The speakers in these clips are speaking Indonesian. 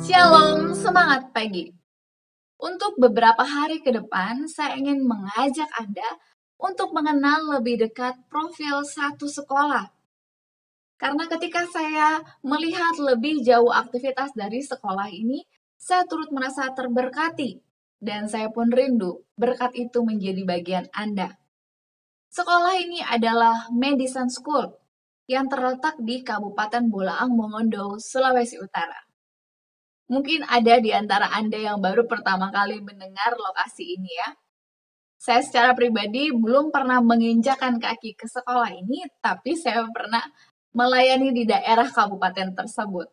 Shalom, semangat pagi. Untuk beberapa hari ke depan, saya ingin mengajak Anda untuk mengenal lebih dekat profil satu sekolah. Karena ketika saya melihat lebih jauh aktivitas dari sekolah ini, saya turut merasa terberkati. Dan saya pun rindu berkat itu menjadi bagian Anda. Sekolah ini adalah Madison School yang terletak di Kabupaten Bolaang Mongondo, Sulawesi Utara. Mungkin ada di antara Anda yang baru pertama kali mendengar lokasi ini ya. Saya secara pribadi belum pernah menginjakan kaki ke sekolah ini, tapi saya pernah melayani di daerah kabupaten tersebut.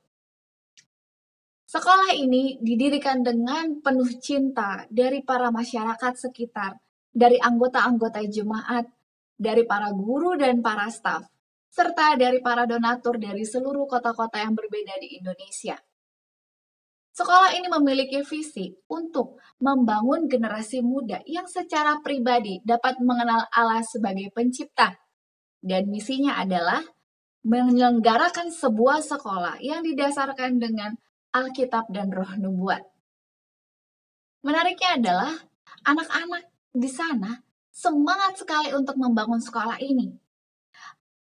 Sekolah ini didirikan dengan penuh cinta dari para masyarakat sekitar, dari anggota-anggota jemaat, dari para guru dan para staf, serta dari para donatur dari seluruh kota-kota yang berbeda di Indonesia. Sekolah ini memiliki visi untuk membangun generasi muda yang secara pribadi dapat mengenal Allah sebagai pencipta. Dan misinya adalah menyelenggarakan sebuah sekolah yang didasarkan dengan Alkitab dan Roh Nubuat. Menariknya adalah anak-anak di sana semangat sekali untuk membangun sekolah ini.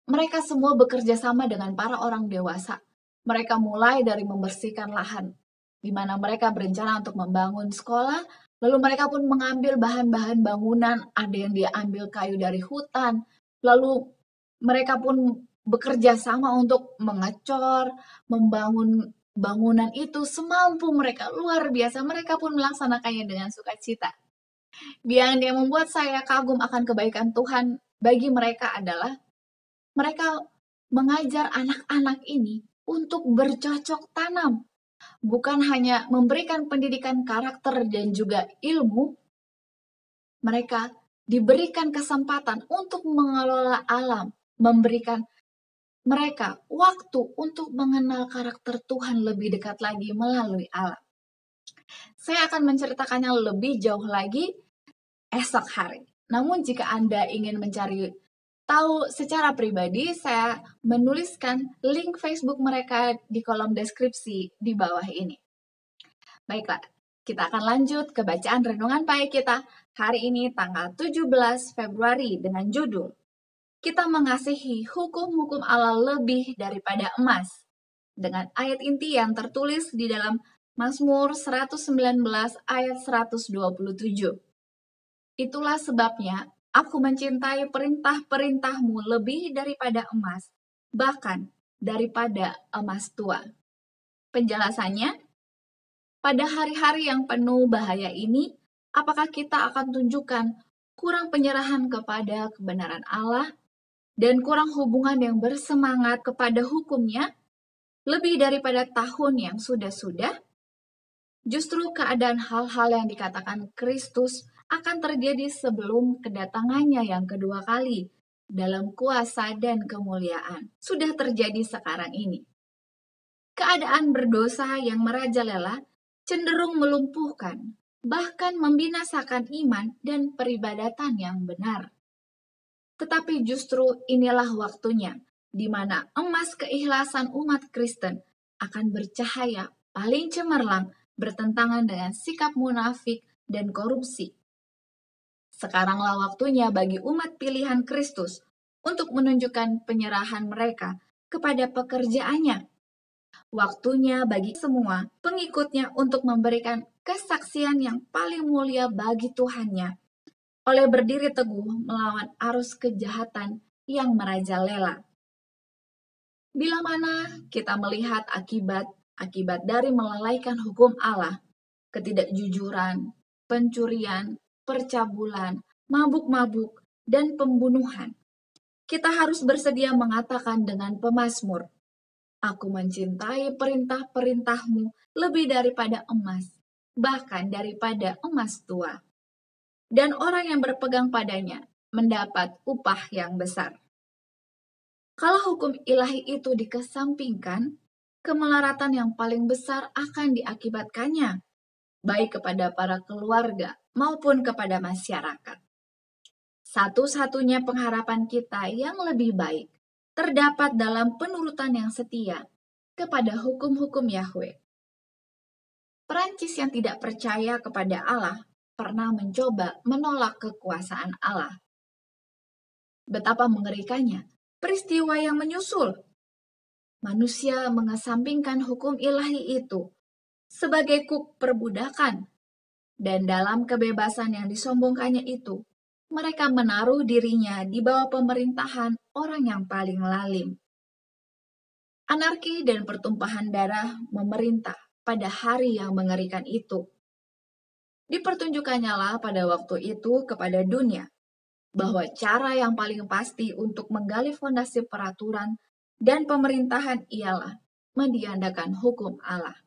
Mereka semua bekerja sama dengan para orang dewasa. Mereka mulai dari membersihkan lahan, di mana mereka berencana untuk membangun sekolah, lalu mereka pun mengambil bahan-bahan bangunan, ada yang diambil kayu dari hutan, lalu mereka pun bekerja sama untuk mengecor, membangun bangunan itu semampu mereka, luar biasa, mereka pun melaksanakannya dengan sukacita. Yang membuat saya kagum akan kebaikan Tuhan bagi mereka adalah mereka mengajar anak-anak ini untuk bercocok tanam. Bukan hanya memberikan pendidikan karakter dan juga ilmu, mereka diberikan kesempatan untuk mengelola alam, memberikan mereka waktu untuk mengenal karakter Tuhan lebih dekat lagi melalui alam. Saya akan menceritakannya lebih jauh lagi esok hari. Namun jika Anda ingin mencari tahu secara pribadi, saya menuliskan link Facebook mereka di kolom deskripsi di bawah ini. Baiklah, kita akan lanjut ke bacaan renungan pagi kita hari ini tanggal 17 Februari dengan judul Kita Mengasihi Hukum-Hukum Allah Lebih Daripada Emas, dengan ayat inti yang tertulis di dalam Mazmur 119 ayat 127. Itulah sebabnya aku mencintai perintah-perintahmu lebih daripada emas, bahkan daripada emas tua. Penjelasannya, pada hari-hari yang penuh bahaya ini, apakah kita akan tunjukkan kurang penyerahan kepada kebenaran Allah dan kurang hubungan yang bersemangat kepada hukumnya lebih daripada tahun yang sudah-sudah? Justru keadaan hal-hal yang dikatakan Kristus akan terjadi sebelum kedatangannya yang kedua kali dalam kuasa dan kemuliaan. Sudah terjadi sekarang ini. Keadaan berdosa yang merajalela cenderung melumpuhkan, bahkan membinasakan iman dan peribadatan yang benar. Tetapi justru inilah waktunya di mana emas keikhlasan umat Kristen akan bercahaya paling cemerlang bertentangan dengan sikap munafik dan korupsi. Sekaranglah waktunya bagi umat pilihan Kristus untuk menunjukkan penyerahan mereka kepada pekerjaannya. Waktunya bagi semua pengikutnya untuk memberikan kesaksian yang paling mulia bagi Tuhannya oleh berdiri teguh melawan arus kejahatan yang merajalela. Bila mana kita melihat akibat dari melalaikan hukum Allah, ketidakjujuran, pencurian, percabulan, mabuk-mabuk, dan pembunuhan, kita harus bersedia mengatakan dengan pemazmur, Aku mencintai perintah-perintahmu lebih daripada emas, bahkan daripada emas tua. Dan orang yang berpegang padanya mendapat upah yang besar. Kalau hukum ilahi itu dikesampingkan, kemelaratan yang paling besar akan diakibatkannya, baik kepada para keluarga maupun kepada masyarakat. Satu-satunya pengharapan kita yang lebih baik terdapat dalam penurutan yang setia kepada hukum-hukum Yahweh. Perancis yang tidak percaya kepada Allah pernah mencoba menolak kekuasaan Allah. Betapa mengerikannya peristiwa yang menyusul. Manusia mengesampingkan hukum ilahi itu sebagai kuk perbudakan, dan dalam kebebasan yang disombongkannya itu, mereka menaruh dirinya di bawah pemerintahan orang yang paling lalim. Anarki dan pertumpahan darah memerintah pada hari yang mengerikan itu. Dipertunjukkannya lah pada waktu itu kepada dunia bahwa cara yang paling pasti untuk menggali fondasi peraturan dan pemerintahan ialah mendiadakan hukum Allah.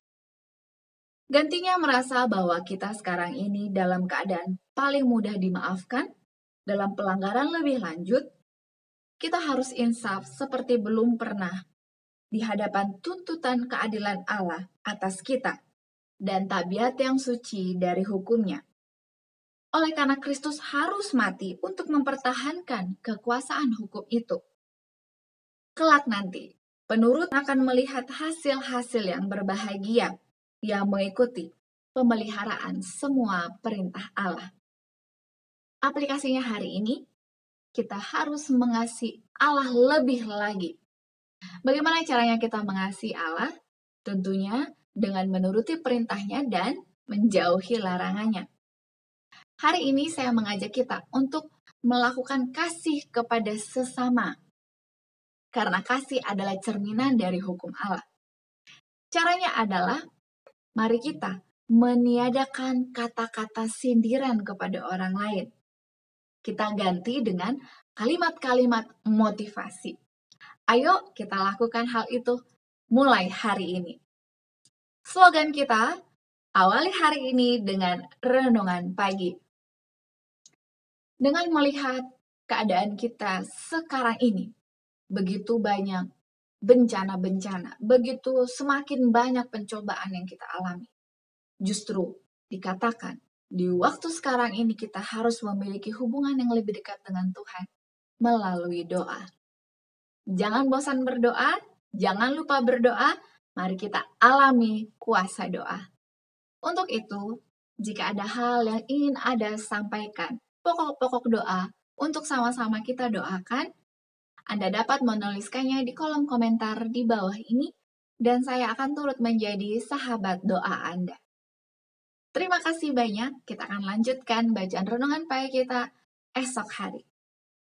Gantinya merasa bahwa kita sekarang ini dalam keadaan paling mudah dimaafkan, dalam pelanggaran lebih lanjut, kita harus insaf seperti belum pernah di hadapan tuntutan keadilan Allah atas kita dan tabiat yang suci dari hukumnya. Oleh karena Kristus harus mati untuk mempertahankan kekuasaan hukum itu. Kelak nanti, penurut akan melihat hasil-hasil yang berbahagia yang mengikuti pemeliharaan semua perintah Allah. Aplikasinya hari ini, kita harus mengasihi Allah lebih lagi. Bagaimana caranya kita mengasihi Allah? Tentunya dengan menuruti perintahnya dan menjauhi larangannya. Hari ini saya mengajak kita untuk melakukan kasih kepada sesama. Karena kasih adalah cerminan dari hukum Allah. Caranya adalah, mari kita meniadakan kata-kata sindiran kepada orang lain. Kita ganti dengan kalimat-kalimat motivasi. Ayo kita lakukan hal itu mulai hari ini. Slogan kita, awali hari ini dengan renungan pagi. Dengan melihat keadaan kita sekarang ini, begitu banyak bencana-bencana, begitu semakin banyak pencobaan yang kita alami. Justru dikatakan, di waktu sekarang ini kita harus memiliki hubungan yang lebih dekat dengan Tuhan melalui doa. Jangan bosan berdoa, jangan lupa berdoa, mari kita alami kuasa doa. Untuk itu, jika ada hal yang ingin Anda sampaikan, pokok-pokok doa untuk sama-sama kita doakan, Anda dapat menuliskannya di kolom komentar di bawah ini, dan saya akan turut menjadi sahabat doa Anda. Terima kasih banyak, kita akan lanjutkan bacaan renungan pagi kita esok hari.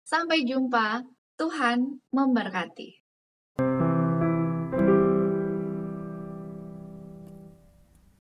Sampai jumpa, Tuhan memberkati.